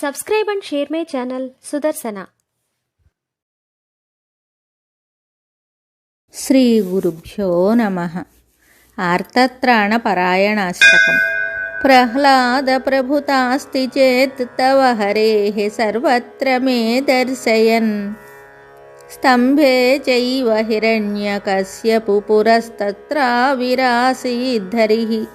Subscribe and share my channel Sudarsana. Shri గురుభ్యో నమః. ఆర్తత్రాణపరాయణాష్టకం. ప్రహ్లాద ప్రభుతాస్తి చేత్ తవ హరేః సర్వత్ర మే దర్శయన్. స్తంభే చైవ హిరణ్యకశ్యపు పురస్తత్రావిరాసీద్ధరిః.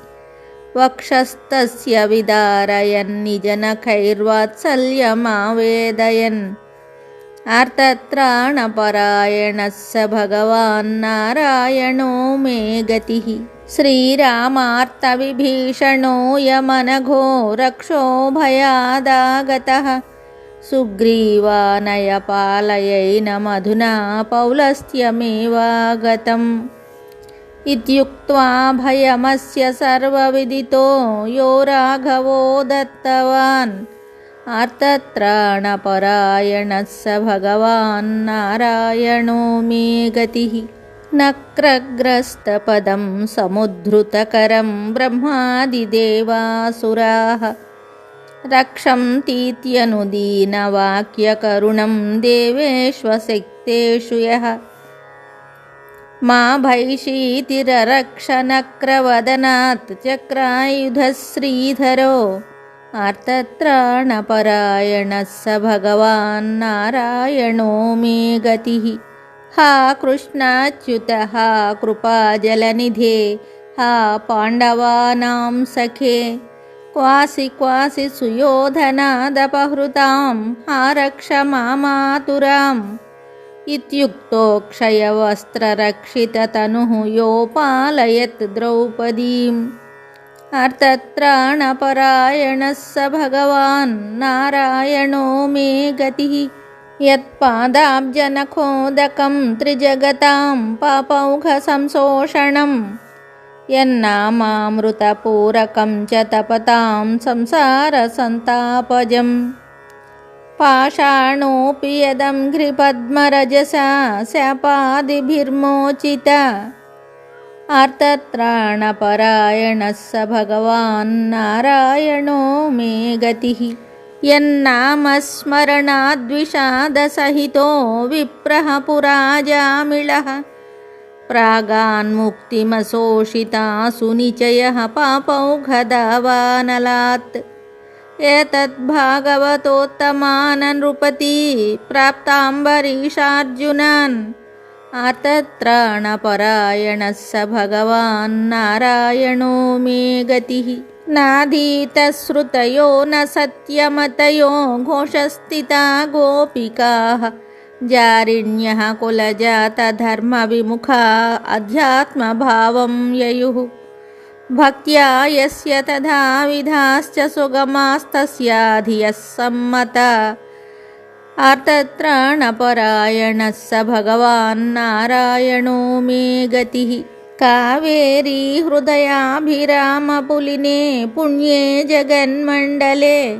వక్షస్తస్య విదారయన్ నిజనఖైర్వాత్సల్యమావేదయన్. ఆర్తత్రాణపరాయణः స భగవాన్ నారాయణో మే గతిః. శ్రీరామార్తవిభీషణో యమనఘో రక్షో భయాదాగతః. సుగ్రీవానయ పాలయైన మధునా పౌలస్త్యమేవాగతం. ఇత్యుక్త్వా భయమస్య సర్వవిదితో యో రాఘవో దత్తవాన్. ఆర్తత్రాణపరాయణः స భగవాన్ నారాయణో మే గతిః. నక్రగ్రస్తపదం సముద్ధృతకరం బ్రహ్మాదిదేవాసురాః. రక్షంతీత్యనుదీనవాక్యకరుణం దేవేష్వశక్తేషు యః. మా భైషీతిరరక్షనక్రవదనాత్ చక్రాయుధశ్రీధరో. ఆర్తత్రాణపరాయణः స భగవాన్ నారాయణో మే గతిః. హా కృష్ణాచ్యుత హా కృపాజలనిధే హా పాండవానాం సఖే. క్వాసి క్వాసి సుయోధనాదపహృతాం హా రక్ష మామాతురాం. ఇత్యుక్తో క్షయవస్త్రరక్షితతనుః యో పాలయత్ ద్రౌపదీం. ఆర్తత్రాణపరాయణः స భగవాన్ నారాయణో మే గతిః. యత్పాదాబ్జనఖోదకం త్రిజగతాం పాపౌఘసంశోషణం. యన్నామామృతపూరకం చ తపతాం సంసారసంతాపజం. పాషాణోऽపి యదంఘ్రిపద్మరజసా శాపాదిభిర్మోచిత. ఆర్తత్రాణపరాయణः స భగవాన్ నారాయణో మే గతిః. యన్నామస్మరణాద్విషాదసహితో విప్రః పురాజామిళః. ప్రాగాన్ముక్తిమశోషితాసు నిచయః పాపౌఘదావానలాత్. ఏతద్భాగవతోత్తమాన్ నృపతి ప్రాప్తాంబరీషార్జునాన్. ఆర్తత్రాణపరాయణः స భగవాన్ నారాయణో మే గతిః. నాధీతశ్రుతయో న సత్యమతయో ఘోషస్థితా గోపికాః. జారిణ్యః కులజాతధర్మవిముఖా అధ్యాత్మభావం యయుః. భక్త్యా యస్య తథా విధాశ్చ సుగమాస్తస్యాధియః సమ్మతా. ఆర్తత్రాణపరాయణः స భగవాన్ నారాయణో మే గతిః. కావేరీ హృదయాభిరామపులినే పుణ్యే జగన్మండలే.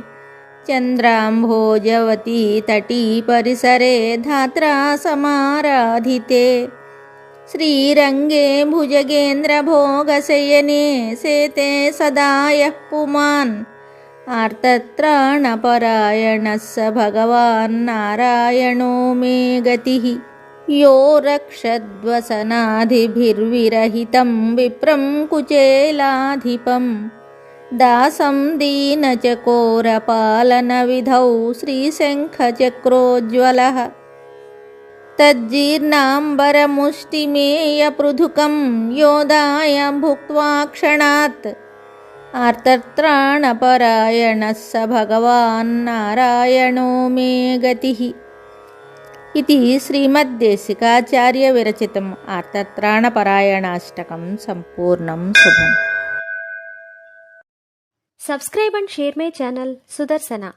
చంద్రాంభోజవతీ తటీ పరిసరే ధాత్రా సమారాధితే. శ్రీరంగే భుజగేంద్రభోగశయనే సేతే సదా యః పుమాన్. ఆర్తత్రాణపరాయణः స భగవాన్ నారాయణో మే గతిః. యో రక్షద్వసనాధిభిర్విరహితం విప్రం కుచేలాధిపం. దాసం దీనచకోరపాలనవిధౌ శ్రీశంఖచక్రోజ్వలః. తజ్జీర్ణాంబరముష్టిమేయపృథుకం యోదాయ భుక్త్వా క్షణాత్. ఆర్తత్రాణపరాయణः స భగవాన్ నారాయణో మే గతిః. ఇది శ్రీమద్దేశికాచార్య విరచితం ఆర్తత్రాణపరాయణాష్టకం సంపూర్ణం శుభం. Subscribe and share my channel Sudarsana.